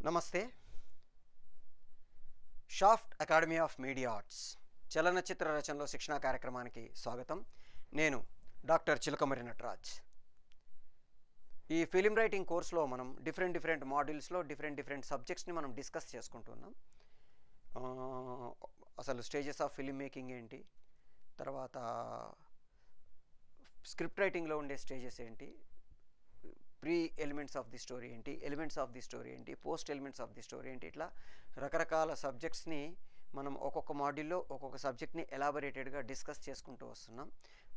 నమస్తే. Shaft academy of media arts చలనచిత్ర రచనలో శిక్షణా కార్యక్రమానికి స్వాగతం. నేను డాక్టర్ చిలకమరి నటరాజ్. ఈ ఫిలిం రైటింగ్ కోర్సులో మనం డిఫరెంట్ మాడ్యూల్స్లో డిఫరెంట్ సబ్జెక్ట్స్ని మనం డిస్కస్ చేసుకుంటున్నాం. అసలు స్టేజెస్ ఆఫ్ ఫిలిం మేకింగ్ ఏంటి, తర్వాత స్క్రిప్ట్ రైటింగ్లో ఉండే స్టేజెస్ ఏంటి, pre elements of the story ఏంటి, ఎలిమెంట్స్ ఆఫ్ ది స్టోరీ ఏంటి, post elements of the story ఏంటి, ఇట్లా రకరకాల సబ్జెక్ట్స్ని మనం ఒక్కొక్క మాడ్యూల్లో ఒక్కొక్క సబ్జెక్ట్ని ఎలాబొరేటెడ్గా డిస్కస్ చేసుకుంటూ వస్తున్నాం.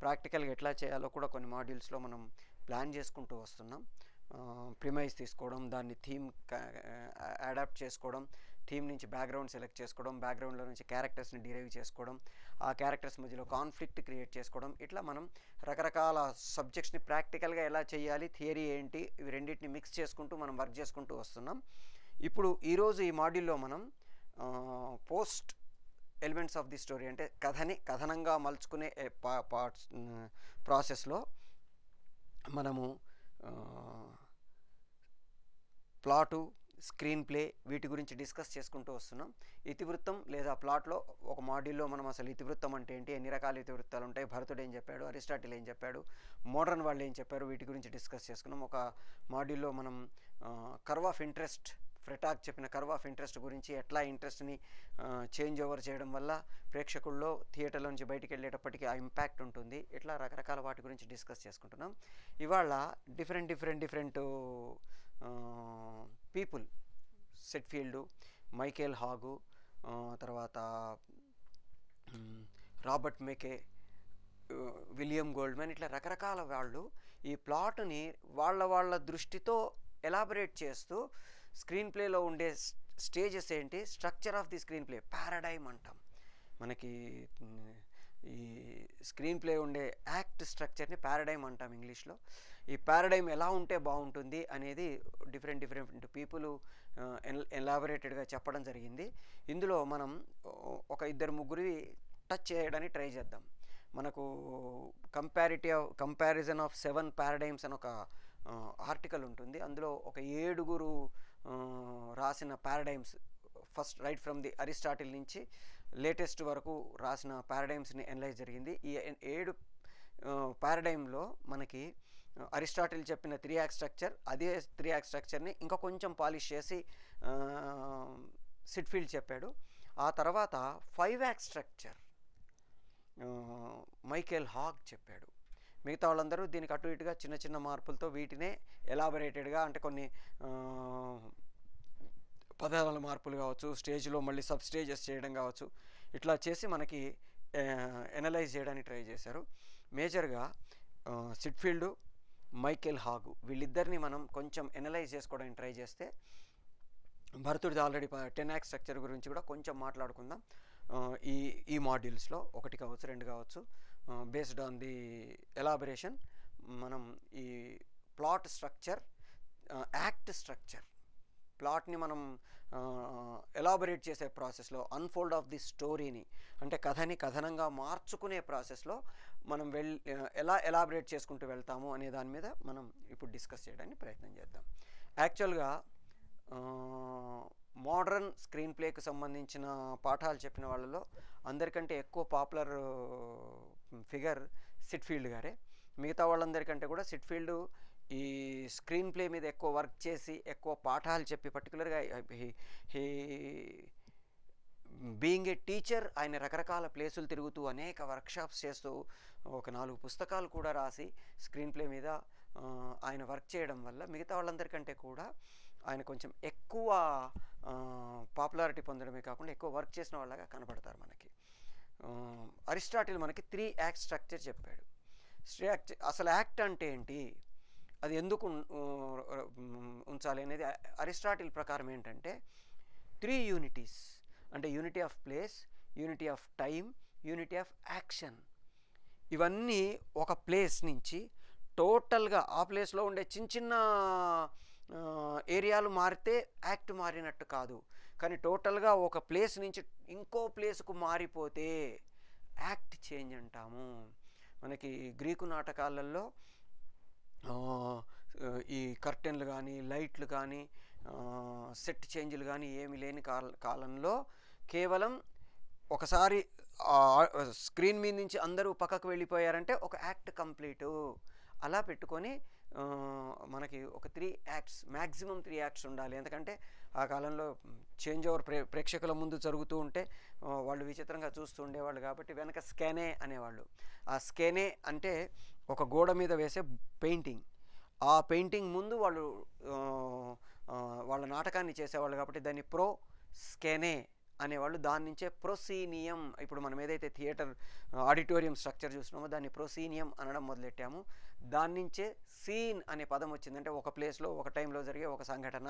ప్రాక్టికల్గా ఎట్లా చేయాలో కూడా కొన్ని మాడ్యూల్స్లో మనం ప్లాన్ చేసుకుంటూ వస్తున్నాం. ప్రిమైజ్ తీసుకోవడం, దాన్ని థీమ్ అడాప్ట్ చేసుకోవడం, థీమ్ నుంచి బ్యాక్గ్రౌండ్ సెలెక్ట్ చేసుకోవడం, బ్యాక్గ్రౌండ్లో నుంచి క్యారెక్టర్స్ని డిరైవ్ చేసుకోవడం, ఆ క్యారెక్టర్స్ మధ్యలో కాన్ఫ్లిక్ట్ క్రియేట్ చేసుకోవడం, ఇట్లా మనం రకరకాల సబ్జెక్ట్స్ని ప్రాక్టికల్గా ఎలా చేయాలి, థియరీ ఏంటి, ఇవి రెండింటిని మిక్స్ చేసుకుంటూ మనం వర్క్ చేసుకుంటూ వస్తున్నాం. ఇప్పుడు ఈరోజు ఈ మాడ్యూల్లో మనం post elements of the story అంటే కథనంగా మలుచుకునే పార్ట్స్ ప్రాసెస్లో మనము ప్లాటు, స్క్రీన్ ప్లే వీటి గురించి డిస్కస్ చేసుకుంటూ వస్తున్నాం. ఇతివృత్తం లేదా ప్లాట్లో ఒక మాడ్యూల్లో మనం అసలు ఇతివృత్తం అంటే ఏంటి, ఎన్ని రకాల ఇతివృత్తాలు ఉంటాయి, భరతుడు ఏం చెప్పాడు, అరిస్టాటిల్ ఏం చెప్పాడు, మోడర్న్ వాళ్ళు ఏం చెప్పారు, వీటి గురించి డిస్కస్ చేసుకున్నాం. ఒక మాడ్యూల్లో మనం కర్వ్ ఆఫ్ ఇంట్రెస్ట్, ఫ్రెటాక్ చెప్పిన కర్వ్ ఆఫ్ ఇంట్రెస్ట్ గురించి, ఎట్లా ఇంట్రెస్ట్ని చేంజ్ ఓవర్ చేయడం వల్ల ప్రేక్షకుల్లో థియేటర్లో నుంచి బయటికి వెళ్ళేటప్పటికీ ఆ ఇంపాక్ట్ ఉంటుంది. ఇట్లా రకరకాల వాటి గురించి డిస్కస్ చేసుకుంటున్నాం. ఇవాళ డిఫరెంట్ పీపుల్, సెట్ఫీల్డ్, మైకేల్ హాగు, తర్వాత రాబర్ట్ మెకే, విలియం గోల్డ్మెన్, ఇట్లా రకరకాల వాళ్ళు ఈ ప్లాట్ని వాళ్ళ దృష్టితో ఎలాబరేట్ చేస్తూ స్క్రీన్ ప్లేలో ఉండే స్టేజెస్ ఏంటి, structure of the screen play, paradigm అంటాం. మనకి ఈ స్క్రీన్ ప్లే ఉండే యాక్ట్ స్ట్రక్చర్ని పారాడైమ్ అంటాం ఇంగ్లీష్లో. ఈ పారాడైమ్ ఎలా ఉంటే బాగుంటుంది అనేది డిఫరెంట్ పీపుల్ ఎలాబొరేటెడ్గా చెప్పడం జరిగింది. ఇందులో మనం ఒక ఇద్దరు ముగ్గురి టచ్ చేయడానికి ట్రై చేద్దాం. మనకు కంపారిజన్ ఆఫ్ 7 పారాడైమ్స్ అని ఒక ఆర్టికల్ ఉంటుంది. అందులో ఒక 7 రాసిన paradigms, first right from the Aristotle నుంచి లేటెస్ట్ వరకు రాసిన పారాడైమ్స్ని అనలైజ్ జరిగింది. ఈ 7 పారాడైమ్లో మనకి అరిస్టాటిల్ చెప్పిన 3 యాక్ట్ స్ట్రక్చర్, అదే 3 యాక్ట్ స్ట్రక్చర్ని ఇంకా కొంచెం పాలిష్ చేసి సిట్ఫీల్డ్ చెప్పాడు. ఆ తర్వాత 5 యాక్ట్ స్ట్రక్చర్ మైకేల్ హాగ్ చెప్పాడు. మిగతా వాళ్ళందరూ దీనికి అటు ఇటుగా చిన్న మార్పులతో వీటినే ఎలాబొరేటెడ్గా, అంటే కొన్ని పదాల మార్పులు కావచ్చు, స్టేజ్లో మళ్ళీ సబ్ స్టేజెస్ చేయడం కావచ్చు, ఇట్లా చేసి మనకి ఎనలైజ్ చేయడానికి ట్రై చేశారు. మేజర్గా సిట్ఫీల్డ్, మైకేల్ హాగు వీళ్ళిద్దరిని మనం కొంచెం ఎనలైజ్ చేసుకోవడానికి ట్రై చేస్తే, భరతుడిది ఆల్రెడీ 10 యాక్ట్ స్ట్రక్చర్ గురించి కూడా కొంచెం మాట్లాడుకుందాం. ఈ మాడ్యూల్స్లో 1 కావచ్చు, 2 కావచ్చు. బేస్డ్ ఆన్ ది ఎలాబరేషన్ మనం ఈ ప్లాట్ స్ట్రక్చర్, యాక్ట్ స్ట్రక్చర్, ప్లాట్ని మనం ఎలాబొరేట్ చేసే ప్రాసెస్లో, అన్ఫోల్డ్ ఆఫ్ ది స్టోరీని అంటే కథనంగా మార్చుకునే ప్రాసెస్లో మనం ఎలా ఎలాబొరేట్ చేసుకుంటూ వెళ్తాము అనే దాని మీద మనం ఇప్పుడు డిస్కస్ చేయడానికి ప్రయత్నం చేద్దాం. యాక్చువల్గా మోడర్న్ స్క్రీన్ ప్లేకి సంబంధించిన పాఠాలు చెప్పిన వాళ్ళలో అందరికంటే ఎక్కువ పాపులర్ ఫిగర్ సిట్ఫీల్డ్ గారే. మిగతా వాళ్ళందరికంటే కూడా సిట్ఫీల్డ్ ఈ స్క్రీన్ ప్లే మీద ఎక్కువ వర్క్ చేసి ఎక్కువ పాఠాలు చెప్పి, పర్టికులర్గా బీయింగ్ ఏ టీచర్ ఆయన రకరకాల ప్లేసులు తిరుగుతూ అనేక వర్క్షాప్స్ చేస్తూ ఒక 4 పుస్తకాలు కూడా రాసి స్క్రీన్ ప్లే మీద ఆయన వర్క్ చేయడం వల్ల మిగతా వాళ్ళందరికంటే కూడా ఆయన కొంచెం ఎక్కువ పాపులారిటీ పొందడమే కాకుండా ఎక్కువ వర్క్ చేసిన వాళ్ళగా కనపడతారు మనకి. అరిస్టాటిల్ మనకి 3 యాక్ట్ స్ట్రక్చర్ చెప్పాడు. అసలు యాక్ట్ అంటే ఏంటి, అది ఎందుకు ఉంచాలి అనేది అరిస్టాటిల్ ప్రకారం ఏంటంటే 3 యూనిటీస్, అంటే unity of place, unity of time, unity of action. ఇవన్నీ ఒక ప్లేస్ నుంచి టోటల్గా ఆ ప్లేస్లో ఉండే చిన్న ఏరియాలు మారితే యాక్ట్ మారినట్టు కాదు, కానీ టోటల్గా ఒక ప్లేస్ నుంచి ఇంకో ప్లేస్కు మారిపోతే యాక్ట్ చేంజ్ అంటాము. మనకి గ్రీకు నాటకాలలో ఈ కర్టెన్లు కానీ, లైట్లు కానీ, సెట్ చేంజ్లు కానీ ఏమి లేని కాలంలో కేవలం ఒకసారి స్క్రీన్ మీద నుంచి అందరూ పక్కకు వెళ్ళిపోయారంటే ఒక యాక్ట్ కంప్లీటు అలా పెట్టుకొని మనకి ఒక 3 యాక్ట్స్ మ్యాక్సిమం 3 యాక్ట్స్ ఉండాలి. ఎందుకంటే ఆ కాలంలో చేంజ్ ఓవర్ ప్రేక్షకుల ముందు జరుగుతూ ఉంటే వాళ్ళు విచిత్రంగా చూస్తూ ఉండేవాళ్ళు కాబట్టి వెనక స్కానే అనేవాళ్ళు. ఆ స్కానే అంటే ఒక గోడ మీద వేసే పెయింటింగ్. ఆ పెయింటింగ్ ముందు వాళ్ళు వాళ్ళ నాటకాన్ని చేసేవాళ్ళు కాబట్టి దాన్ని ప్రో స్కానే అనేవాళ్ళు. దాని నుంచే ప్రొసీనియం, ఇప్పుడు మనం ఏదైతే థియేటర్ ఆడిటోరియం స్ట్రక్చర్ చూసినామో దాన్ని ప్రొసీనియం అనడం మొదలెట్టాము. దాని నుంచే సీన్ అనే పదం వచ్చింది. అంటే ఒక ప్లేస్లో ఒక టైంలో జరిగే ఒక సంఘటన,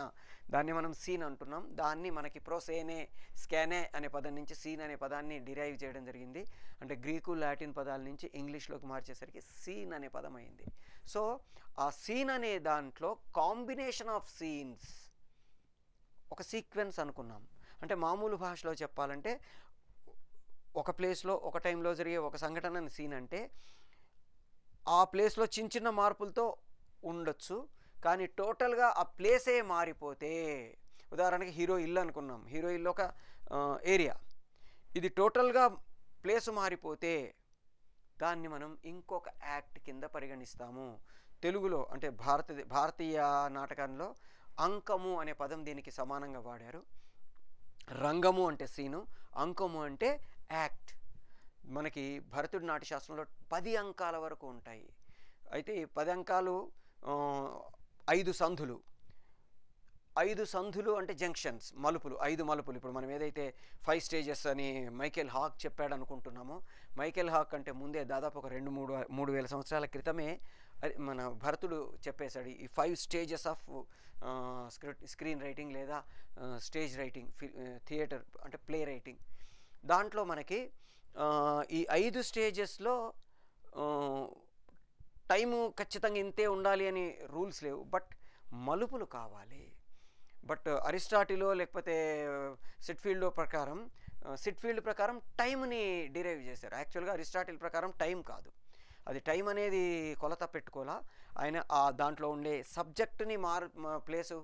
దాన్ని మనం సీన్ అంటున్నాం. దాన్ని మనకి ప్రొసేనే స్కానే అనే పదం నుంచి సీన్ అనే పదాన్ని డిరైవ్ చేయడం జరిగింది. అంటే గ్రీకు లాటిన్ పదాల నుంచి ఇంగ్లీష్లోకి మార్చేసరికి సీన్ అనే పదం అయింది. సో ఆ సీన్ అనే దాంట్లో కాంబినేషన్ ఆఫ్ సీన్స్ ఒక సీక్వెన్స్ అనుకున్నాం. అంటే మామూలు భాషలో చెప్పాలంటే ఒక ప్లేస్లో ఒక టైంలో జరిగే ఒక సంఘటన సీన్ అంటే ఆ ప్లేస్లో చిన్న చిన్న మార్పులతో ఉండొచ్చు, కానీ టోటల్గా ఆ ప్లేసే మారిపోతే, ఉదాహరణకి హీరో ఇల్లు అనుకున్నాం, హీరో ఇల్లు ఒక ఏరియా, ఇది టోటల్గా ప్లేస్ మారిపోతే దాన్ని మనం ఇంకొక యాక్ట్ కింద పరిగణిస్తాము. తెలుగులో అంటే భారతీయ నాటకంలో అంకము అనే పదం దీనికి సమానంగా వాడారు. రంగము అంటే సీను, అంకము అంటే యాక్ట్. మనకి భరతుడి నాట్యశాస్త్రంలో 10 అంకాల వరకు ఉంటాయి. అయితే ఈ 10 అంకాలు 5 సంధులు. 5 సంధులు అంటే జంక్షన్స్, మలుపులు, 5 మలుపులు. ఇప్పుడు మనం ఏదైతే 5 స్టేజెస్ అని మైకేల్ హాక్ చెప్పాడు అనుకుంటున్నామో, మైకేల్ హాక్ అంటే ముందే దాదాపు ఒక 2-3 వేల సంవత్సరాల క్రితమే మన భరతుడు చెప్పేశాడు ఈ 5 స్టేజెస్ ఆఫ్ స్క్రీన్ రైటింగ్ లేదా స్టేజ్ రైటింగ్, థియేటర్ అంటే ప్లే రైటింగ్. దాంట్లో మనకి ఈ 5 స్టేజెస్లో టైము ఖచ్చితంగా ఇంతే ఉండాలి అని రూల్స్ లేవు, బట్ మలుపులు కావాలి. బట్ అరిస్టాటిలో లేకపోతే సిట్ఫీల్డ్ ప్రకారం టైంని డిరైవ్ చేశారు. యాక్చువల్గా అరిస్టాటిల్ ప్రకారం టైం కాదు, అది టైం అనేది కొలత పెట్టుకోవాలా. ఆయన దాంట్లో ఉండే సబ్జెక్టుని ప్లేసు,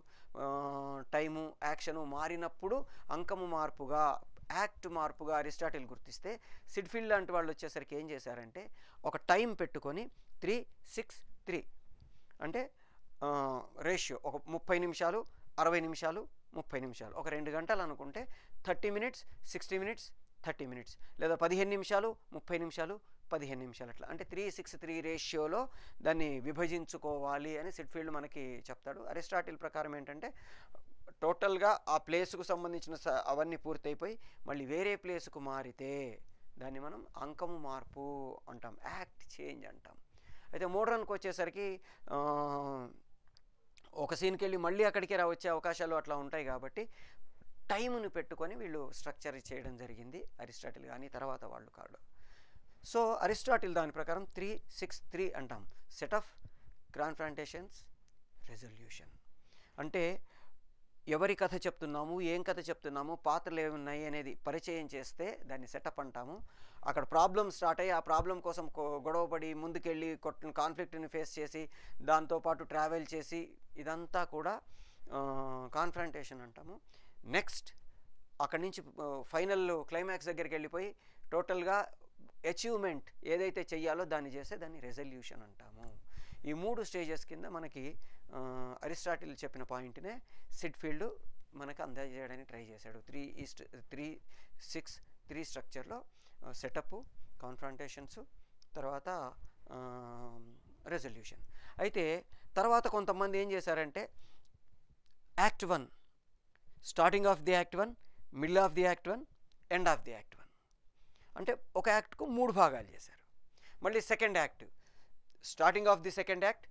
టైము, యాక్షను మారినప్పుడు అంకము మార్పుగా, యాక్ట్ మార్పుగా అరిస్టాటిల్ గుర్తిస్తే, సిట్ఫీల్డ్ లాంటి వాళ్ళు వచ్చేసరికి ఏం చేశారంటే ఒక టైం పెట్టుకొని 3-6-3 అంటే రేషియో ఒక 30 నిమిషాలు, 60 నిమిషాలు, 30 నిమిషాలు, ఒక 2 గంటలు అనుకుంటే 30 మినిట్స్, 60 మినిట్స్, 30 మినిట్స్, లేదా 15 నిమిషాలు, 30 నిమిషాలు, 15 నిమిషాలు, అట్లా అంటే 3-6-3 రేషియోలో దాన్ని విభజించుకోవాలి అని సిట్ఫీల్డ్ మనకి చెప్తాడు. అరిస్టాటిల్ ప్రకారం ఏంటంటే టోటల్గా ఆ ప్లేస్కు సంబంధించిన అవన్నీ పూర్తయిపోయి మళ్ళీ వేరే ప్లేస్కు మారితే దాన్ని మనం అంకము మార్పు అంటాం, యాక్ట్ చేంజ్ అంటాం. అయితే మోడ్రన్కి వచ్చేసరికి ఒక సీన్కి వెళ్ళి మళ్ళీ అక్కడికే వచ్చే అవకాశాలు అట్లా ఉంటాయి కాబట్టి టైముని పెట్టుకొని వీళ్ళు స్ట్రక్చర్ చేయడం జరిగింది, అరిస్టాటిల్ కానీ తర్వాత వాళ్ళు కాదు. సో అరిస్టాటిల్ దాని ప్రకారం 3-6-3 అంటాం. Set of, confrontations, resolution. అంటే ఎవరి కథ చెప్తున్నాము, ఏం కథ చెప్తున్నాము, పాత్రలు ఏమున్నాయి అనేది పరిచయం చేస్తే దాన్ని సెటప్ అంటాము. అక్కడ ప్రాబ్లం స్టార్ట్ అయ్యి ఆ ప్రాబ్లం కోసం గొడవపడి ముందుకెళ్ళి కాన్ఫ్లిక్ట్ని ఫేస్ చేసి దాంతోపాటు ట్రావెల్ చేసి ఇదంతా కూడా కాన్ఫ్రంటేషన్ అంటాము. నెక్స్ట్ అక్కడి నుంచి ఫైనల్ క్లైమాక్స్ దగ్గరికి వెళ్ళిపోయి టోటల్గా అచీవ్మెంట్ ఏదైతే చెయ్యాలో దాన్ని చేస్తే దాన్ని రెజల్యూషన్ అంటాము. ఈ 3 స్టేజెస్ కింద మనకి అరిస్టాటిల్ చెప్పిన పాయింట్నే సిట్ఫీల్డ్ మనకు అందజేయడానికి ట్రై చేశాడు. 3-6-3 స్ట్రక్చర్లో సెటప్, కాన్ఫ్రంటేషన్స్, తర్వాత రెజల్యూషన్. అయితే తర్వాత కొంతమంది ఏం చేశారంటే act 1, starting of the act 1, middle of the act 1, end of the act 1 అంటే ఒక యాక్ట్కు 3 భాగాలు చేశారు. మళ్ళీ second act, starting of the second act,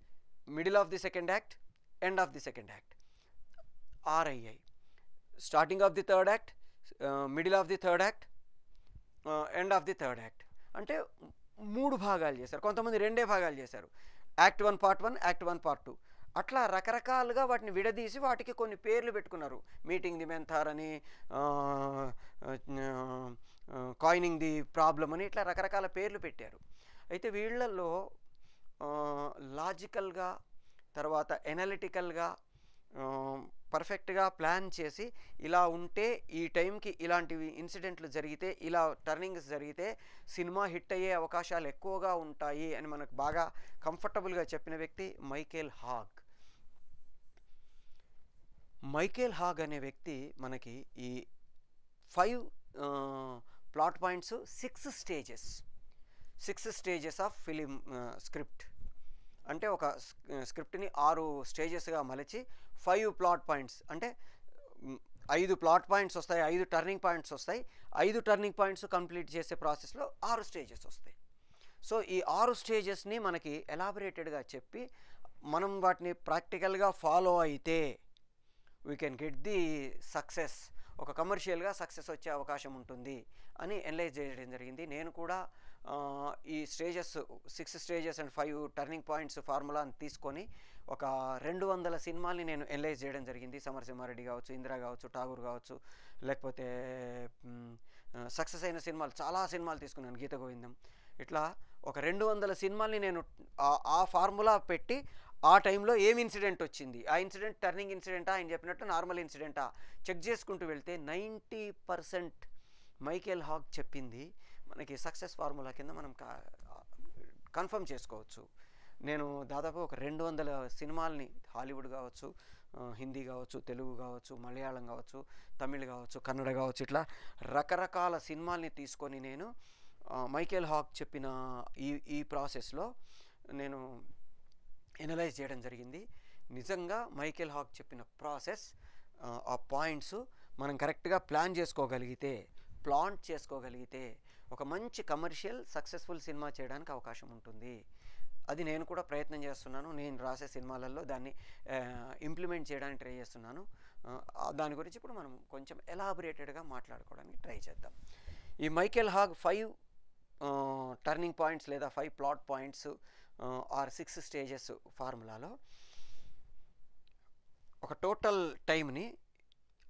middle of the second act, end of the second act, RII. Starting of the third act, middle of the third act, end of the third act అంటే 3 భాగాలు చేశారు. కొంతమంది 2 భాగాలు చేశారు, act 1 part 1, act 1 part 2, అట్లా రకరకాలుగా వాటిని విడదీసి వాటికి కొన్ని పేర్లు పెట్టుకున్నారు. మీటింగ్ ది మెంథార్ అని, కాయినింగ్ ది ప్రాబ్లం అని, ఇట్లా రకరకాల పేర్లు పెట్టారు. అయితే వీళ్ళల్లో లాజికల్గా, తర్వాత ఎనాలిటికల్గా, పర్ఫెక్ట్గా ప్లాన్ చేసి ఇలా ఉంటే ఈ టైంకి ఇలాంటివి ఇన్సిడెంట్లు జరిగితే ఇలా టర్నింగ్స్ జరిగితే సినిమా హిట్ అయ్యే అవకాశాలు ఎక్కువగా ఉంటాయి అని మనకు బాగా కంఫర్టబుల్గా చెప్పిన వ్యక్తి మైకేల్ హాగ్. మైకేల్ హాగ్ అనే వ్యక్తి మనకి ఈ 5 plot points, 6 stages of film script అంటే ఒక స్క్రిప్ట్ని 6 స్టేజెస్గా మలిచి 5 ప్లాట్ పాయింట్స్ అంటే 5 ప్లాట్ పాయింట్స్ వస్తాయి, 5 టర్నింగ్ పాయింట్స్ వస్తాయి. 5 టర్నింగ్ పాయింట్స్ కంప్లీట్ చేసే ప్రాసెస్లో 6 స్టేజెస్ వస్తాయి. సో ఈ 6 స్టేజెస్ని మనకి ఎలాబొరేటెడ్గా చెప్పి మనం వాటిని ప్రాక్టికల్గా ఫాలో అయితే we can get the success, ఒక కమర్షియల్గా సక్సెస్ వచ్చే అవకాశం ఉంటుంది అని అనలైజ్ చేయడం జరిగింది. నేను కూడా ఈ stages 6 stages and 5 turning points ఫార్ములాని తీసుకొని ఒక 200 సినిమాల్ని నేను అనలైజ్ చేయడం జరిగింది. సమరసింహారెడ్డి కావచ్చు, ఇందిరా కావచ్చు, ఠాగూర్ కావచ్చు, లేకపోతే సక్సెస్ అయిన సినిమాలు చాలా సినిమాలు తీసుకున్నాను, గీత గోవిందం, ఇట్లా ఒక 200 సినిమాల్ని నేను ఆ ఫార్ములా పెట్టి ఆ టైంలో ఏం ఇన్సిడెంట్ వచ్చింది, ఆ ఇన్సిడెంట్ టర్నింగ్ ఇన్సిడెంటా, ఆయన చెప్పినట్టు నార్మల్ ఇన్సిడెంటా చెక్ చేసుకుంటూ వెళ్తే 90% మైకేల్ హాగ్ చెప్పింది మనకి సక్సెస్ ఫార్ములా కింద మనం కన్ఫర్మ్ చేసుకోవచ్చు. నేను దాదాపు ఒక 200 సినిమాల్ని హాలీవుడ్ కావచ్చు, హిందీ కావచ్చు, తెలుగు కావచ్చు, మలయాళం కావచ్చు, తమిళ్ కావచ్చు, కన్నడ కావచ్చు, ఇట్లా రకరకాల సినిమాల్ని తీసుకొని నేను మైకేల్ హాగ్ చెప్పిన ఈ ప్రాసెస్లో నేను ఎనలైజ్ చేయడం జరిగింది. నిజంగా మైకేల్ హాగ్ చెప్పిన ప్రాసెస్, ఆ పాయింట్స్ మనం కరెక్ట్గా ప్లాన్ చేసుకోగలిగితే, ప్లాంట్ చేసుకోగలిగితే ఒక మంచి కమర్షియల్ సక్సెస్ఫుల్ సినిమా చేయడానికి అవకాశం ఉంటుంది. అది నేను కూడా ప్రయత్నం చేస్తున్నాను. నేను రాసే సినిమాలలో దాన్ని ఇంప్లిమెంట్ చేయడానికి ట్రై చేస్తున్నాను. దాని గురించి ఇప్పుడు మనం కొంచెం ఎలాబొరేటెడ్గా మాట్లాడుకోవడానికి ట్రై చేద్దాం. ఈ మైకేల్ హాగ్ 5 టర్నింగ్ పాయింట్స్ లేదా 5 ప్లాట్ పాయింట్స్ ఆర్ 6 స్టేజెస్ ఫార్ములాలో ఒక టోటల్ టైంని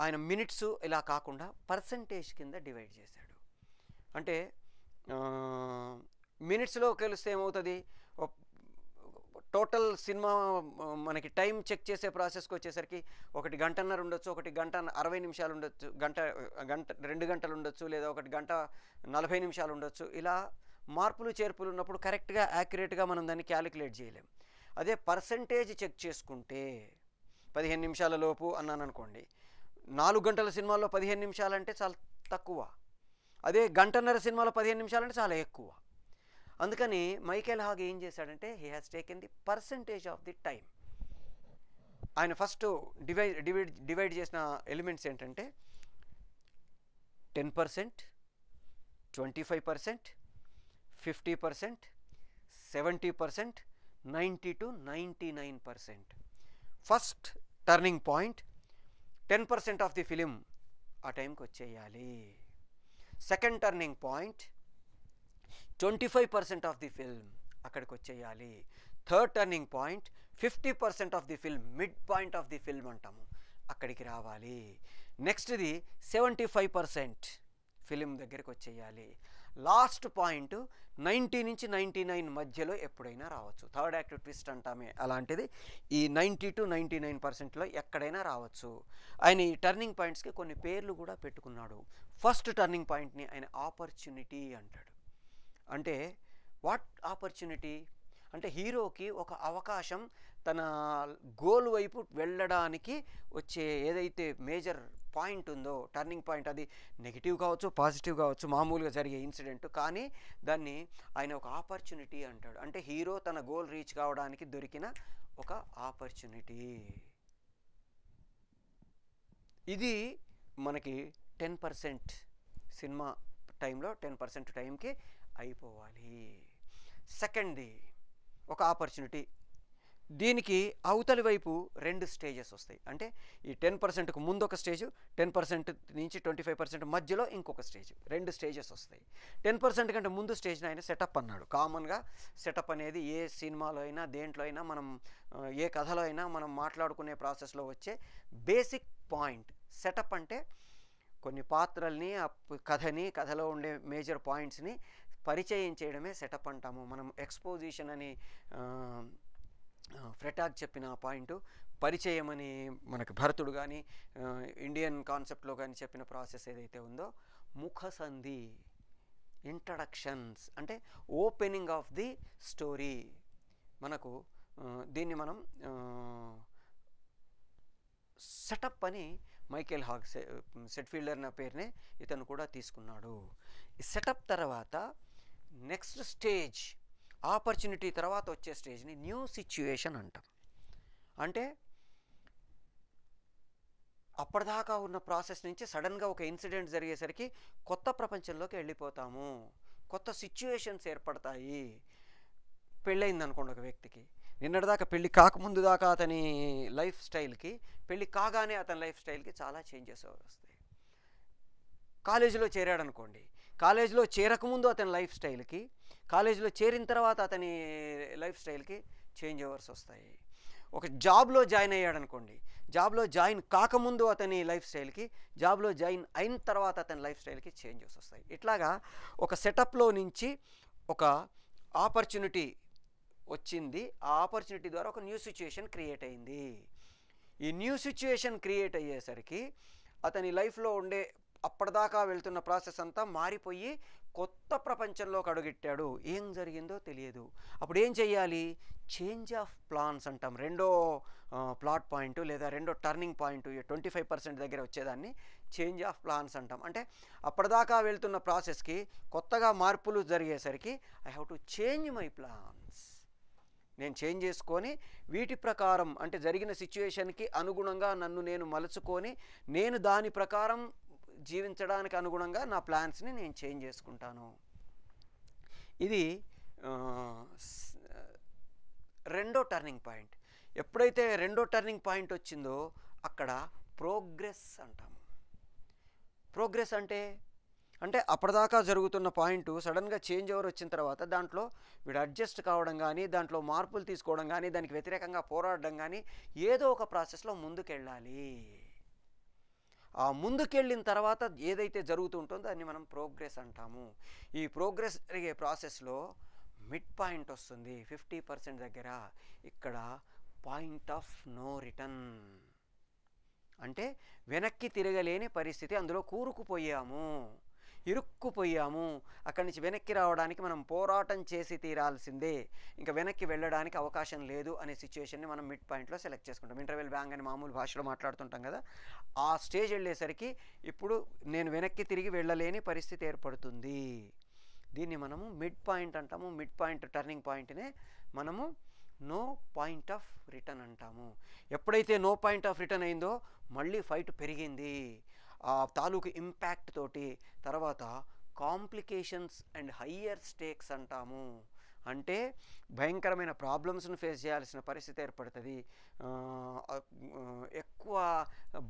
ఆయన మినిట్స్ ఇలా కాకుండా పర్సంటేజ్ కింద డివైడ్ చేశాడు. అంటే మినిట్స్లో కలిస్తే ఏమవుతుంది, టోటల్ సినిమా మనకి టైం చెక్ చేసే ప్రాసెస్కి వచ్చేసరికి 1 గంటన్నర ఉండొచ్చు, 1 గంట 60 నిమిషాలు ఉండొచ్చు, గంట 2 గంటలు ఉండొచ్చు, లేదా 1 గంట 40 నిమిషాలు ఉండొచ్చు. ఇలా మార్పులు చేర్పులు ఉన్నప్పుడు కరెక్ట్గా యాక్యురేట్గా మనం దాన్ని క్యాలిక్యులేట్ చేయలేం. అదే పర్సంటేజ్ చెక్ చేసుకుంటే 15 నిమిషాల లోపు అన్నాను అనుకోండి, 4 గంటల సినిమాల్లో 15 నిమిషాలంటే చాలా తక్కువ, అదే గంటన్నర సినిమాలో 15 నిమిషాలంటే చాలా ఎక్కువ. అందుకని మైకేల్ హాగ్ ఏం చేశాడంటే he has taken the percentage of the time. ఆయన ఫస్ట్ డివైడ్ చేసిన ఎలిమెంట్స్ ఏంటంటే 10%, 25%, 50%, 70%, 90 to 99%. First turning point 10% of the film ఆ టైంకి వచ్చేయాలి. Second turning point 25% of the film అక్కడికి వచ్చేయాలి. Third turning point 50% of the film, mid point of the film అంటాము, అక్కడికి రావాలి. నెక్స్ట్ది 75% ఫిలిం దగ్గరికి వచ్చేయాలి. లాస్ట్ పాయింట్ 90 నుంచి 99 మధ్యలో ఎప్పుడైనా రావచ్చు. థర్డ్ యాక్ట్ ట్విస్ట్ అంటామే, అలాంటిది ఈ 90 to 99%లో ఎక్కడైనా రావచ్చు. ఆయన ఈ టర్నింగ్ పాయింట్స్కి కొన్ని పేర్లు కూడా పెట్టుకున్నాడు. ఫస్ట్ టర్నింగ్ పాయింట్ని ఆయన ఆపర్చునిటీ అంటాడు. అంటే వాట్ ఆపర్చునిటీ అంటే హీరోకి ఒక అవకాశం తన గోల్ వైపు వెళ్ళడానికి వచ్చే ఏదైతే మేజర్ పాయింట్ ఉందో, టర్నింగ్ పాయింట్, అది నెగిటివ్ కావచ్చు, పాజిటివ్ కావచ్చు, మామూలుగా జరిగే ఇన్సిడెంట్, కానీ దాన్ని ఆయన ఒక ఆపర్చునిటీ అంటాడు. అంటే హీరో తన గోల్ రీచ్ కావడానికి దొరికిన ఒక ఆపర్చునిటీ. ఇది మనకి 10% సినిమా టైంలో 10% టైంకి అయిపోవాలి. సెకండ్ది ఒక ఆపర్చునిటీ, దీనికి అవతలి వైపు 2 స్టేజెస్ వస్తాయి. అంటే ఈ 10%కు ముందు ఒక స్టేజ్, 10% నుంచి 25% మధ్యలో ఇంకొక స్టేజ్, 2 స్టేజెస్ వస్తాయి. 10% కంటే ముందు స్టేజ్ని ఆయన సెటప్ అన్నాడు. కామన్గా సెటప్ అనేది ఏ సినిమాలో అయినా, దేంట్లో అయినా, మనం ఏ కథలో అయినా మనం మాట్లాడుకునే ప్రాసెస్లో వచ్చే బేసిక్ పాయింట్. సెటప్ అంటే కొన్ని పాత్రల్ని, ఆ కథని, కథలో ఉండే మేజర్ పాయింట్స్ని పరిచయం చేయడమే సెటప్ అంటాము. మనం ఎక్స్పోజిషన్ అని ఫ్రెటాగ్ చెప్పిన పాయింట్, పరిచయం అని మనకి భరతుడు కానీ ఇండియన్ కాన్సెప్ట్లో కానీ చెప్పిన ప్రాసెస్ ఏదైతే ఉందో, ముఖ సంధి, ఇంట్రడక్షన్స్ అంటే ఓపెనింగ్ ఆఫ్ ది స్టోరీ. మనకు దీన్ని మనం సెటప్ అని మైకేల్ హాగ్ సెట్ఫీల్డర్ నా పేరునే ఇతను కూడా తీసుకున్నాడు. ఈ సెటప్ తర్వాత నెక్స్ట్ స్టేజ్, ఆపర్చునిటీ తర్వాత వచ్చే స్టేజ్ని న్యూ సిచ్యుయేషన్ అంటాం. అంటే అప్పటిదాకా ఉన్న ప్రాసెస్ నుంచి సడన్గా ఒక ఇన్సిడెంట్ జరిగేసరికి కొత్త ప్రపంచంలోకి వెళ్ళిపోతాము, కొత్త సిచ్యుయేషన్స్ ఏర్పడతాయి. పెళ్ళయింది అనుకోండి ఒక వ్యక్తికి, నిన్నటిదాకా పెళ్ళి కాకముందు దాకా అతని లైఫ్ స్టైల్కి, పెళ్ళి కాగానే అతని లైఫ్ స్టైల్కి చాలా చేంజెస్ వస్తాయి. కాలేజీలో చేరాడు అనుకోండి, కాలేజీలో చేరకముందు అతని లైఫ్ స్టైల్కి, కాలేజీలో చేరిన తర్వాత అతని లైఫ్ స్టైల్కి చేంజ్ ఓవర్స్ వస్తాయి. ఒక జాబ్లో జాయిన్ అయ్యాడు అనుకోండి, జాబ్లో జాయిన్ కాకముందు అతని లైఫ్ స్టైల్కి, జాబ్లో జాయిన్ అయిన తర్వాత అతని లైఫ్ స్టైల్కి చేంజెస్ వస్తాయి. ఇట్లాగా ఒక సెటప్లో నుంచి ఒక ఆపర్చునిటీ వచ్చింది, ఆ ఆపర్చునిటీ ద్వారా ఒక న్యూ సిచ్యుయేషన్ క్రియేట్ అయింది. ఈ న్యూ సిచ్యుయేషన్ క్రియేట్ అయ్యేసరికి అతని లైఫ్లో ఉండే అప్పటిదాకా వెళ్తున్న ప్రాసెస్ అంతా మారిపోయి కొత్త ప్రపంచంలోకి అడుగెట్టాడు. ఏం జరిగిందో తెలియదు. అప్పుడు ఏం చెయ్యాలి? చేంజ్ ఆఫ్ ప్లాన్స్ అంటాం. రెండో ప్లాట్ పాయింట్ లేదా రెండో టర్నింగ్ పాయింట్ 25% దగ్గర వచ్చేదాన్ని చేంజ్ ఆఫ్ ప్లాన్స్ అంటాం. అంటే అప్పటిదాకా వెళ్తున్న ప్రాసెస్కి కొత్తగా మార్పులు జరిగేసరికి I have to change my plans. నేను చేంజ్ చేసుకొని వీటి ప్రకారం, అంటే జరిగిన సిచ్యుయేషన్కి అనుగుణంగా నన్ను నేను మలుచుకొని నేను దాని ప్రకారం జీవించడానికి అనుగుణంగా నా ప్లాన్స్ని నేను చేంజ్ చేసుకుంటాను. ఇది రెండో టర్నింగ్ పాయింట్. ఎప్పుడైతే రెండో టర్నింగ్ పాయింట్ వచ్చిందో అక్కడ ప్రోగ్రెస్ అంటాము. ప్రోగ్రెస్ అంటే అప్పటిదాకా జరుగుతున్న పాయింట్ సడన్గా చేంజ్ ఓవర్ వచ్చిన తర్వాత దాంట్లో వీడు అడ్జస్ట్ కావడం కానీ, దాంట్లో మార్పులు తీసుకోవడం కానీ, దానికి వ్యతిరేకంగా పోరాడడం కానీ ఏదో ఒక ప్రాసెస్లో ముందుకెళ్ళాలి. ఆ ముందుకెళ్ళిన తర్వాత ఏదైతే జరుగుతుంటుందో దాన్ని మనం ప్రోగ్రెస్ అంటాము. ఈ ప్రోగ్రెస్ జరిగే ప్రాసెస్లో మిడ్ పాయింట్ వస్తుంది 50% దగ్గర. ఇక్కడ పాయింట్ ఆఫ్ నో రిటర్న్ అంటే వెనక్కి తిరగలేని పరిస్థితి, అందులో కూరుకుపోయాము, ఇరుక్కుపోయాము. అక్కడి నుంచి వెనక్కి రావడానికి మనం పోరాటం చేసి తీరాల్సిందే, ఇంకా వెనక్కి వెళ్ళడానికి అవకాశం లేదు అనే సిచ్యుయేషన్ని మనం మిడ్ పాయింట్లో సెలెక్ట్ చేసుకుంటాం. ఇంటర్వెల్ బ్యాంగ్ అని మామూలు భాషలో మాట్లాడుతుంటాం కదా, ఆ స్టేజ్ వెళ్ళేసరికి ఇప్పుడు నేను వెనక్కి తిరిగి వెళ్ళలేని పరిస్థితి ఏర్పడుతుంది. దీన్ని మనము మిడ్ పాయింట్ అంటాము. మిడ్ పాయింట్ టర్నింగ్ పాయింట్నే మనము నో పాయింట్ ఆఫ్ రిటర్న్ అంటాము. ఎప్పుడైతే నో పాయింట్ ఆఫ్ రిటర్న్ అయిందో మళ్ళీ ఫైట్ పెరిగింది. ఆ తాలూకు ఇంపాక్ట్ తోటి తర్వాత కాంప్లికేషన్స్ అండ్ హయ్యర్ స్టేక్స్ అంటాము. అంటే భయంకరమైన ప్రాబ్లమ్స్ను ఫేస్ చేయాల్సిన పరిస్థితి ఏర్పడుతుంది, ఎక్కువ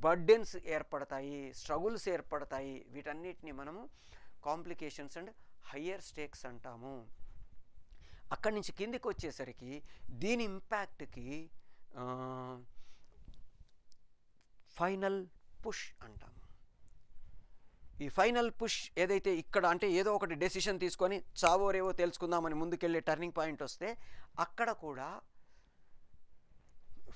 బర్డెన్స్ ఏర్పడతాయి, స్ట్రగుల్స్ ఏర్పడతాయి. వీటన్నిటిని మనము కాంప్లికేషన్స్ అండ్ హయ్యర్ స్టేక్స్ అంటాము. అక్కడి నుంచి కిందికి వచ్చేసరికి దీని ఇంపాక్ట్కి ఫైనల్ పుష్ అంటాము. ఈ ఫైనల్ పుష్ ఏదైతే ఇక్కడ అంటే ఏదో ఒకటి డెసిషన్ తీసుకొని చావోరేవో తెలుసుకుందామని ముందుకెళ్ళే టర్నింగ్ పాయింట్ వస్తే అక్కడ కూడా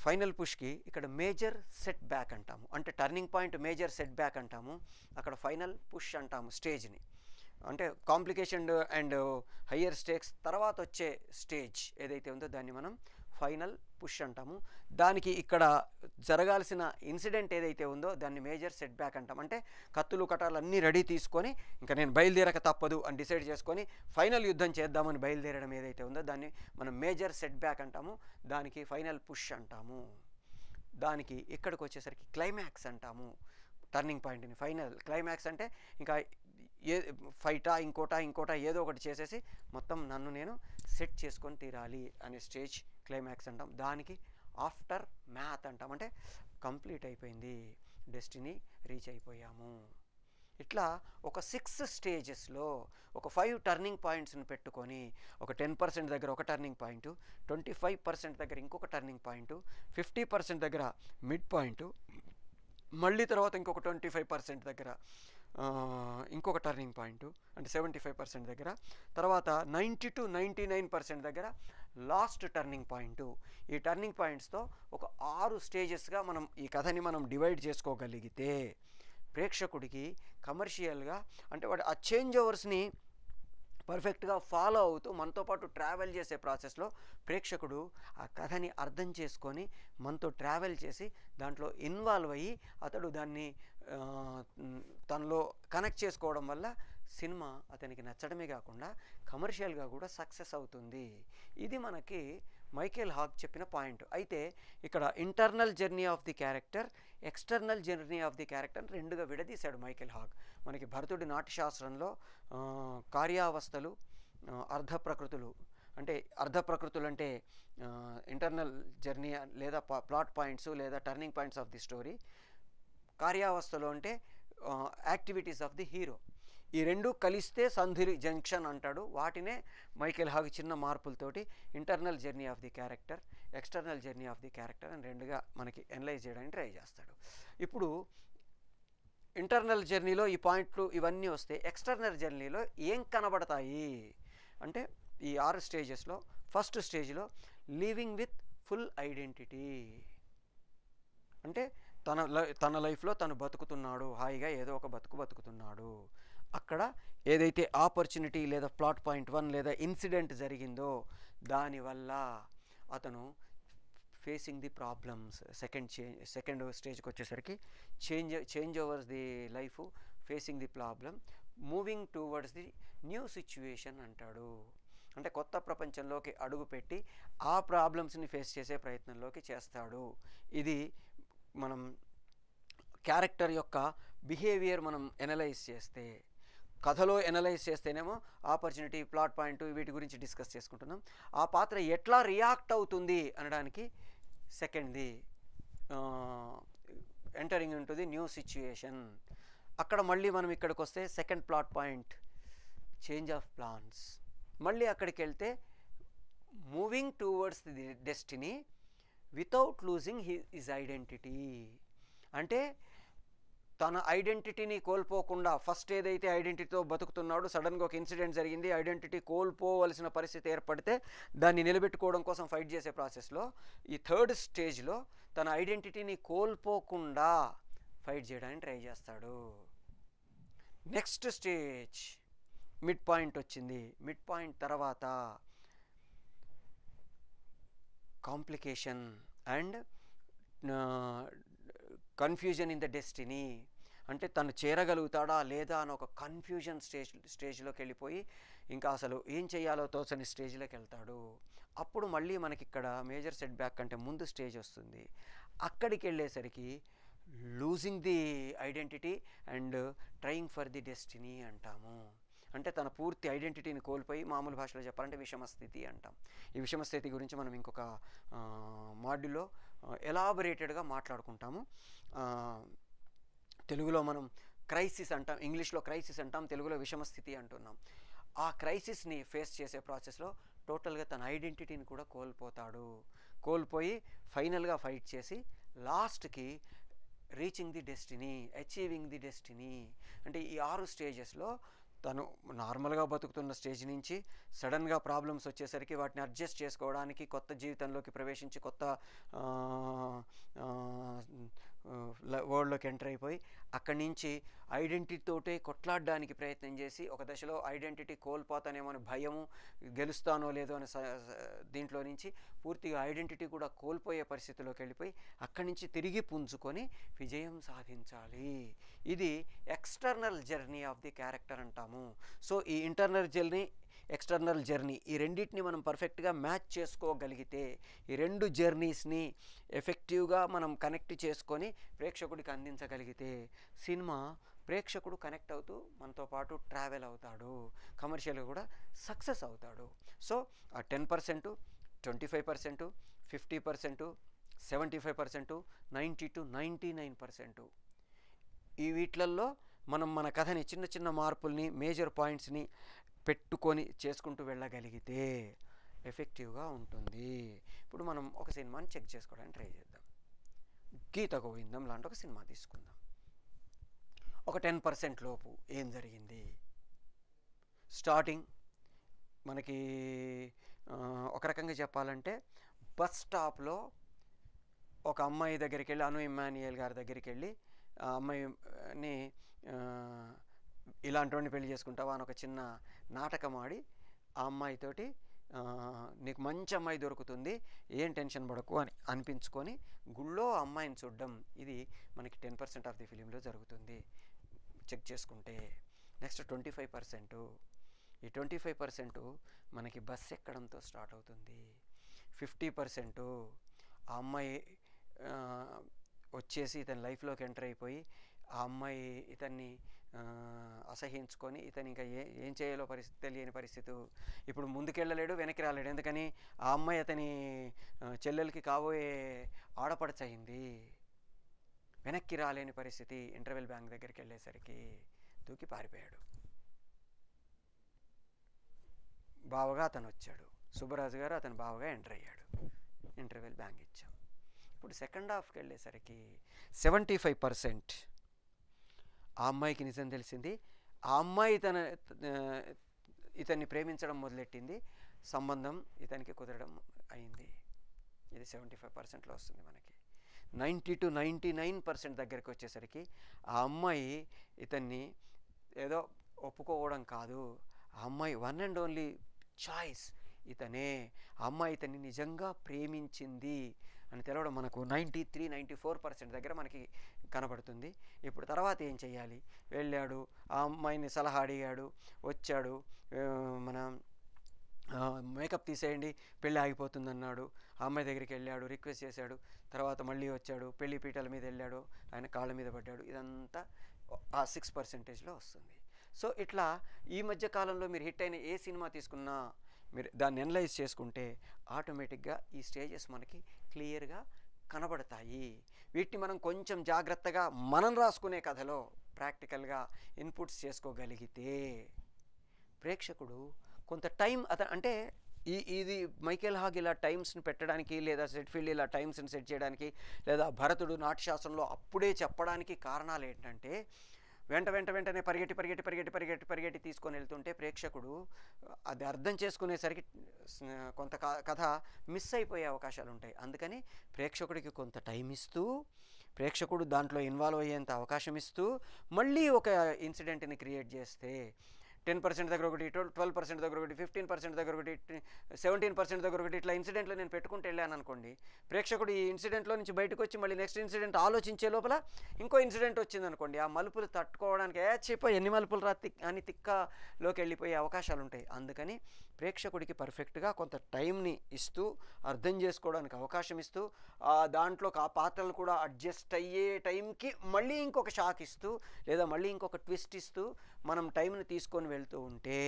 ఫైనల్ పుష్కి ఇక్కడ మేజర్ సెట్ బ్యాక్ అంటాము. అంటే turning point major set back అంటాము, అక్కడ ఫైనల్ పుష్ అంటాము స్టేజ్ని. అంటే కాంప్లికేషన్ అండ్ హయ్యర్ స్టేక్స్ తర్వాత వచ్చే స్టేజ్ ఏదైతే ఉందో దాన్ని మనం ఫైనల్ పుష్ అంటాము. దానికి ఇక్కడ జరగాల్సిన ఇన్సిడెంట్ ఏదైతే ఉందో దాన్ని మేజర్ సెట్ బ్యాక్ అంటాం. అంటే కత్తులు కటాలు అన్నీ రెడీ తీసుకొని ఇంకా నేను బయలుదేరక తప్పదు అని డిసైడ్ చేసుకొని ఫైనల్ యుద్ధం చేద్దామని బయలుదేరడం ఏదైతే ఉందో దాన్ని మనం మేజర్ సెట్ బ్యాక్ అంటాము. దానికి ఫైనల్ పుష్ అంటాము. దానికి ఇక్కడికి వచ్చేసరికి క్లైమాక్స్ అంటాము. టర్నింగ్ పాయింట్ని ఫైనల్ క్లైమాక్స్ అంటే ఇంకా ఫైటా ఇంకోటా ఏదో ఒకటి చేసేసి మొత్తం నన్ను నేను సెట్ చేసుకొని తీరాలి అనే స్టేజ్ క్లైమాక్స్ అంటాం. దానికి ఆఫ్టర్ మ్యాథ్ అంటాం. అంటే కంప్లీట్ అయిపోయింది, డెస్టినీ రీచ్ అయిపోయాము. ఇట్లా ఒక 6 స్టేజెస్లో ఒక 5 టర్నింగ్ పాయింట్స్ని పెట్టుకొని ఒక 10% దగ్గర ఒక టర్నింగ్ పాయింట్, 25% దగ్గర ఇంకొక టర్నింగ్ పాయింట్, 50% దగ్గర మిడ్ పాయింట్, మళ్ళీ తర్వాత ఇంకొక 25% దగ్గర ఇంకొక టర్నింగ్ పాయింట్ అంటే 75% దగ్గర, తర్వాత 90 to 99% దగ్గర లాస్ట్ టర్నింగ్ పాయింట్. ఈ టర్నింగ్ పాయింట్స్తో ఒక 6 స్టేజెస్గా మనం ఈ కథని మనం డివైడ్ చేసుకోగలిగితే ప్రేక్షకుడికి కమర్షియల్గా అంటే వాడు ఆ చేంజ్ ఓవర్స్ని పర్ఫెక్ట్గా ఫాలో అవుతూ మనతో పాటు ట్రావెల్ చేసే ప్రాసెస్లో ప్రేక్షకుడు ఆ కథని అర్థం చేసుకొని మనతో ట్రావెల్ చేసి దాంట్లో ఇన్వాల్వ్ అయ్యి అతడు దాన్ని తనలో కనెక్ట్ చేసుకోవడం వల్ల సినిమా అతనికి నచ్చడమే కాకుండా కమర్షియల్గా కూడా సక్సెస్ అవుతుంది. ఇది మనకి మైకేల్ హాగ్ చెప్పిన పాయింట్. అయితే ఇక్కడ internal journey of the character, external journey of the character రెండుగా విడదీశాడు మైకేల్ హాగ్. మనకి భరతుడి నాట్యశాస్త్రంలో కార్యావస్థలు, అర్ధప్రకృతులు అంటే అర్ధప్రకృతులు అంటే ఇంటర్నల్ జర్నీ లేదా ప్లాట్ పాయింట్స్ లేదా turning points of the story, కార్యావస్థలో అంటే యాక్టివిటీస్ ఆఫ్ ది హీరో. ఈ రెండు కలిస్తే సంధి జంక్షన్ అంటాడు. వాటినే మైకేల్ హాగ్ చిన్న మార్పులతోటి internal journey of the character, external journey of the character అని రెండుగా మనకి అనలైజ్ చేయడానికి ట్రై చేస్తాడు. ఇప్పుడు ఇంటర్నల్ జర్నీలో ఈ పాయింట్లు ఇవన్నీ వస్తే ఎక్స్టర్నల్ జర్నీలో ఏం కనబడతాయి అంటే ఈ 6 స్టేజెస్లో ఫస్ట్ స్టేజ్లో లివింగ్ విత్ ఫుల్ ఐడెంటిటీ అంటే తన లైఫ్లో తను బతుకుతున్నాడు, హాయిగా ఏదో ఒక బతుకుతున్నాడు. అక్కడ ఏదైతే ఆపర్చునిటీ లేదా ప్లాట్ పాయింట్ 1 లేదా ఇన్సిడెంట్ జరిగిందో దానివల్ల అతను ఫేసింగ్ ది ప్రాబ్లమ్స్. సెకండ్ స్టేజ్కి వచ్చేసరికి change overs the life, facing the problem, moving towards the new situation అంటాడు. అంటే కొత్త ప్రపంచంలోకి అడుగుపెట్టి ఆ ప్రాబ్లమ్స్ని ఫేస్ చేసే ప్రయత్నంలోకి చేస్తాడు. ఇది మనం క్యారెక్టర్ యొక్క బిహేవియర్ మనం ఎనలైజ్ చేస్తే, కథలో ఎనలైజ్ చేస్తేనేమో ఆపర్చునిటీ, ప్లాట్ పాయింట్ వీటి గురించి డిస్కస్ చేసుకుంటున్నాం. ఆ పాత్ర ఎట్లా రియాక్ట్ అవుతుంది అనడానికి సెకండ్ది entering into the new situation. అక్కడ మళ్ళీ మనం ఇక్కడికి వస్తే second plot point change of plans. మళ్ళీ అక్కడికి వెళ్తే moving towards the destiny without losing his identity. అంటే తన ఐడెంటిటీని కోల్పోకుండా, ఫస్ట్ ఏదైతే ఐడెంటిటీతో బతుకుతున్నాడో సడన్గా ఒక ఇన్సిడెంట్ జరిగింది, ఐడెంటిటీ కోల్పోవలసిన పరిస్థితి ఏర్పడితే దాన్ని నిలబెట్టుకోవడం కోసం ఫైట్ చేసే ప్రాసెస్లో ఈ థర్డ్ స్టేజ్లో తన ఐడెంటిటీని కోల్పోకుండా ఫైట్ చేయడానికి ట్రై చేస్తాడు. నెక్స్ట్ స్టేజ్ మిడ్ పాయింట్ వచ్చింది. మిడ్ పాయింట్ తర్వాత complication and confusion in the destiny. అంటే తను చేరగలుగుతాడా లేదా అని ఒక కన్ఫ్యూజన్ స్టేజ్లోకి వెళ్ళిపోయి ఇంకా అసలు ఏం చేయాలో తోచని స్టేజ్లోకి వెళ్తాడు. అప్పుడు మళ్ళీ మనకి ఇక్కడ మేజర్ సెట్ బ్యాక్ అంటే ముందు స్టేజ్ వస్తుంది. అక్కడికి వెళ్ళేసరికి losing the identity and trying for the destiny అంటాము. అంటే తన పూర్తి ఐడెంటిటీని కోల్పోయి, మామూలు భాషలో చెప్పాలంటే విషమస్థితి అంటాం. ఈ విషమస్థితి గురించి మనం ఇంకొక మాడ్యూల్లో ఎలాబొరేటెడ్గా మాట్లాడుకుంటాము. తెలుగులో మనం క్రైసిస్ అంటాం, ఇంగ్లీష్లో క్రైసిస్ అంటాం, తెలుగులో విషమస్థితి అంటున్నాం. ఆ క్రైసిస్ని ఫేస్ చేసే ప్రాసెస్లో టోటల్గా తన ఐడెంటిటీని కూడా కోల్పోతాడు. కోల్పోయి ఫైనల్గా ఫైట్ చేసి లాస్ట్కి reaching the destiny, achieving the destiny. అంటే ఈ 6 స్టేజెస్లో తను నార్మల్గా బతుకుతున్న స్టేజ్ నుంచి సడన్గా ప్రాబ్లమ్స్ వచ్చేసరికి వాటిని అడ్జస్ట్ చేసుకోవడానికి, కొత్త జీవితంలోకి ప్రవేశించి కొత్త వరల్డ్లోకి ఎంటర్ అయిపోయి అక్కడి నుంచి ఐడెంటిటీతోటే కొట్లాడడానికి ప్రయత్నం చేసి ఒక దశలో ఐడెంటిటీ కోల్పోతానేమో అని భయము, గెలుస్తానో లేదో అని దీంట్లో నుంచి పూర్తిగా ఐడెంటిటీ కూడా కోల్పోయే పరిస్థితిలోకి వెళ్ళిపోయి అక్కడి నుంచి తిరిగి పుంజుకొని విజయం సాధించాలి. ఇది external journey of the character అంటాము. సో ఈ ఇంటర్నల్ జర్నీ, ఎక్స్టర్నల్ జర్నీ ఈ రెండింటిని మనం పర్ఫెక్ట్గా మ్యాచ్ చేసుకోగలిగితే, ఈ రెండు జర్నీస్ని ఎఫెక్టివ్గా మనం కనెక్ట్ చేసుకొని ప్రేక్షకుడికి అందించగలిగితే సినిమా ప్రేక్షకుడు కనెక్ట్ అవుతూ మనతో పాటు ట్రావెల్ అవుతాడు, కమర్షియల్గా కూడా సక్సెస్ అవుతాడు. సో ఆ 10%, 25%, 50%, 75%, 90 to 99% ఈ వీటిలల్లో మనం మన కథని చిన్న చిన్న మార్పుల్ని, మేజర్ పాయింట్స్ని పెట్టుకొని చేసుకుంటూ వెళ్ళగలిగితే ఎఫెక్టివ్గా ఉంటుంది. ఇప్పుడు మనం ఒక సినిమాని చెక్ చేసుకోవడానికి ట్రై చేద్దాం. గీత గోవిందం లాంటి ఒక సినిమా తీసుకుందాం. ఒక ఒక 10% లోపు ఏం జరిగింది. స్టార్టింగ్ మనకి ఒక రకంగా చెప్పాలంటే బస్ స్టాప్లో ఒక అమ్మాయి దగ్గరికి వెళ్ళి, అను ఇమ్మాన్యుయల్ గారి దగ్గరికి వెళ్ళి ఆ అమ్మాయిని ఇలాంటి పెళ్లి చేసుకుంటావా అని ఒక చిన్న నాటకం ఆడి ఆ అమ్మాయితోటి నీకు మంచి అమ్మాయి దొరుకుతుంది, ఏం టెన్షన్ పడకు అని అనిపించుకొని గుళ్ళో అమ్మాయిని చూడడం, ఇది మనకి 10% ఆఫ్ ది ఫిలింలో జరుగుతుంది చెక్ చేసుకుంటే. నెక్స్ట్ 25%. ఈ 25% మనకి బస్ ఎక్కడంతో స్టార్ట్ అవుతుంది. 50% ఆ అమ్మాయి వచ్చేసి ఇతని లైఫ్లోకి ఎంటర్ అయిపోయి ఆ అమ్మాయి ఇతన్ని అసహించుకొని ఇతను ఇంకా ఏం చేయాలో తెలియని పరిస్థితి. ఇప్పుడు ముందుకెళ్ళలేడు, వెనక్కి రాలేడు. ఎందుకని ఆ అమ్మాయి అతని చెల్లెలకి కాబోయే ఆడపడచయింది. వెనక్కి రాలేని పరిస్థితి. ఇంటర్వెల్ బ్యాంక్ దగ్గరికి వెళ్ళేసరికి దూకి పారిపోయాడు. బావగా అతను వచ్చాడు, సుబ్బరాజు గారు అతను బావగా ఎంటర్ అయ్యాడు. ఇంటర్వెల్ బ్యాంక్ ఇచ్చాం. ఇప్పుడు సెకండ్ హాఫ్కి వెళ్ళేసరికి 75% ఆ అమ్మాయికి నిజం తెలిసింది. ఆ అమ్మాయి ఇతన్ని ప్రేమించడం మొదలెట్టింది. సంబంధం ఇతనికి కుదరడం అయింది. ఇది 75%లో వస్తుంది మనకి. 90 to 99% దగ్గరికి వచ్చేసరికి ఆ అమ్మాయి ఇతన్ని ఏదో ఒప్పుకోవడం కాదు, ఆ అమ్మాయి వన్ అండ్ ఓన్లీ చాయిస్ ఇతనే. ఆ అమ్మాయి ఇతన్ని నిజంగా ప్రేమించింది అని తెలవడం మనకు 93-94% దగ్గర మనకి కనబడుతుంది. ఇప్పుడు తర్వాత ఏం చేయాలి? వెళ్ళాడు, ఆ అమ్మాయిని సలహా అడిగాడు, వచ్చాడు, మన మేకప్ తీసేయండి పెళ్ళి ఆగిపోతుంది అన్నాడు. ఆ అమ్మాయి దగ్గరికి వెళ్ళాడు, రిక్వెస్ట్ చేశాడు. తర్వాత మళ్ళీ వచ్చాడు, పెళ్లి పీటల మీద వెళ్ళాడు, ఆయన కాళ్ళ మీద పడ్డాడు. ఇదంతా ఆ 6%లో వస్తుంది. సో ఇట్లా ఈ మధ్య కాలంలో మీరు హిట్ అయిన ఏ సినిమా తీసుకున్నా మీరు దాన్ని అనలైజ్ చేసుకుంటే ఆటోమేటిక్గా ఈ స్టేజెస్ మనకి క్లియర్గా కనబడతాయి. వీటిని మనం కొంచెం జాగ్రత్తగా మనం రాసుకునే కథలో ప్రాక్టికల్గా ఇన్పుట్స్ చేసుకోగలిగితే ప్రేక్షకుడు కొంత టైం అంటే ఇది మైకేల్ హాగ్ ఇలా టైమ్స్ని పెట్టడానికి, లేదా సెట్ఫీల్డ్ ఇలా టైమ్స్ని సెట్ చేయడానికి, లేదా భరతుడు నాట్యశాస్త్రంలో అప్పుడే చెప్పడానికి కారణాలు ఏంటంటే వెంటనే పరిగెట్టి తీసుకొని వెళ్తుంటే ప్రేక్షకుడు అది అర్థం చేసుకునేసరికి కొంత కథ మిస్ అయిపోయే అవకాశాలు ఉంటాయి. అందుకని ప్రేక్షకుడికి కొంత టైం ఇస్తూ, ప్రేక్షకుడు దాంట్లో ఇన్వాల్వ్ అయ్యేంత అవకాశం ఇస్తూ మళ్ళీ ఒక ఇన్సిడెంట్ని క్రియేట్ చేస్తే 10% దగ్గర ఒకటి, 12% దగ్గర ఒకటి, 15% దగ్గర ఒకటి, 17% దగ్గర ఒకటి, ఇట్లా ఇన్సిడెంట్లో నేను పెట్టుకుంటూ వెళ్ళాను అనుకోండి, ప్రేక్షకుడు ఈ ఇన్సిడెంట్లో నుంచి బయటకు వచ్చి మళ్ళీ నెక్స్ట్ ఇన్సిడెంట్ ఆలోచించే లోపల ఇంకో ఇన్సిడెంట్ వచ్చింది అనుకోండి, ఆ మలుపులు తట్టుకోవడానికి ఎన్ని మలుపులు అని తిక్కలోకి వెళ్ళిపోయే అవకాశాలు ఉంటాయి. అందుకని ప్రేక్షకుడికి పర్ఫెక్ట్గా కొంత టైంని ఇస్తూ, అర్థం చేసుకోవడానికి అవకాశం ఇస్తూ, దాంట్లో ఆ పాత్రలు కూడా అడ్జస్ట్ అయ్యే టైంకి మళ్ళీ ఇంకొక షాక్ ఇస్తూ, లేదా మళ్ళీ ఇంకొక ట్విస్ట్ ఇస్తూ మనం టైంని తీసుకొని వెళ్తూ ఉంటే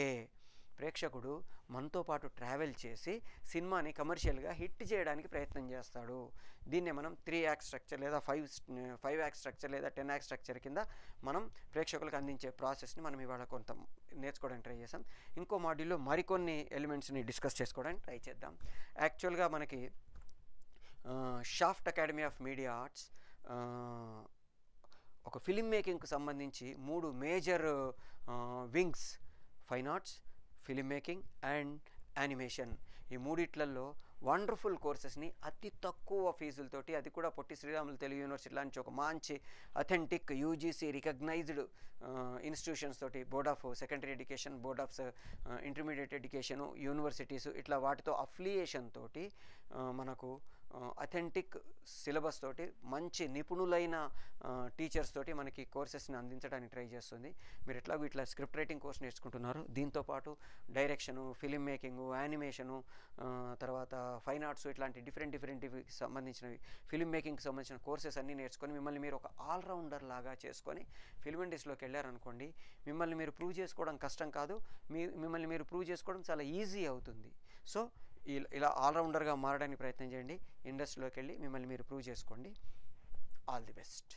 ప్రేక్షకుడు మనతో పాటు ట్రావెల్ చేసి సినిమాని కమర్షియల్గా హిట్ చేయడానికి ప్రయత్నం చేస్తాడు. దీన్నే మనం 3 యాక్ట్ స్ట్రక్చర్ లేదా 5 యాక్ట్ స్ట్రక్చర్ లేదా 10 యాక్ట్ స్ట్రక్చర్ కింద మనం ప్రేక్షకులకు అందించే ప్రాసెస్ని మనం ఇవాళ కొంత నేర్చుకోవడానికి ట్రై చేసాం. ఇంకో మాడ్యూల్లో మరికొన్ని ఎలిమెంట్స్ని డిస్కస్ చేసుకోవడానికి ట్రై చేద్దాం. యాక్చువల్గా మనకి shaft academy of media arts ఒక ఫిలిం మేకింగ్కి సంబంధించి 3 major wings, fine arts, film making and animation, ఈ మూడిట్లలో వండర్ఫుల్ కోర్సెస్ని అతి తక్కువ ఫీజులతోటి, అది కూడా పొట్టి శ్రీరాములు తెలుగు యూనివర్సిటీ లాంటి ఒక మంచి అథెంటిక్ యూజీసీ రికగ్నైజ్డ్ ఇన్స్టిట్యూషన్స్ తోటి, board of secondary education, board of intermediate education, universities, ఇట్లా వాటితో అఫిలియేషన్ తోటి మనకు అథెంటిక్ సిలబస్ తోటి మంచి నిపుణులైన టీచర్స్ తోటి మనకి కోర్సెస్ని అందించడానికి ట్రై చేస్తుంది. మీరు ఎట్లాగో ఇట్లా స్క్రిప్ట్ రైటింగ్ కోర్స్ నేర్చుకుంటున్నారు, దీంతోపాటు డైరెక్షను, ఫిలిం మేకింగు, యానిమేషను, తర్వాత ఫైన్ ఆర్ట్స్, ఇట్లాంటి డిఫరెంట్వి సంబంధించినవి, ఫిలిం మేకింగ్కి సంబంధించిన కోర్సెస్ అన్నీ నేర్చుకొని మిమ్మల్ని మీరు ఒక ఆల్రౌండర్ లాగా చేసుకొని ఫిల్మ్ ఇండస్ట్రీలోకి వెళ్ళారనుకోండి, మిమ్మల్ని మీరు ప్రూవ్ చేసుకోవడం కష్టం కాదు, మిమ్మల్ని మీరు ప్రూవ్ చేసుకోవడం చాలా ఈజీ అవుతుంది. సో ఇలా ఆల్రౌండర్గా మారడానికి ప్రయత్నం చేయండి. ఇండస్ట్రీలోకి వెళ్ళి మిమ్మల్ని మీరు ప్రూవ్ చేసుకోండి. All the best.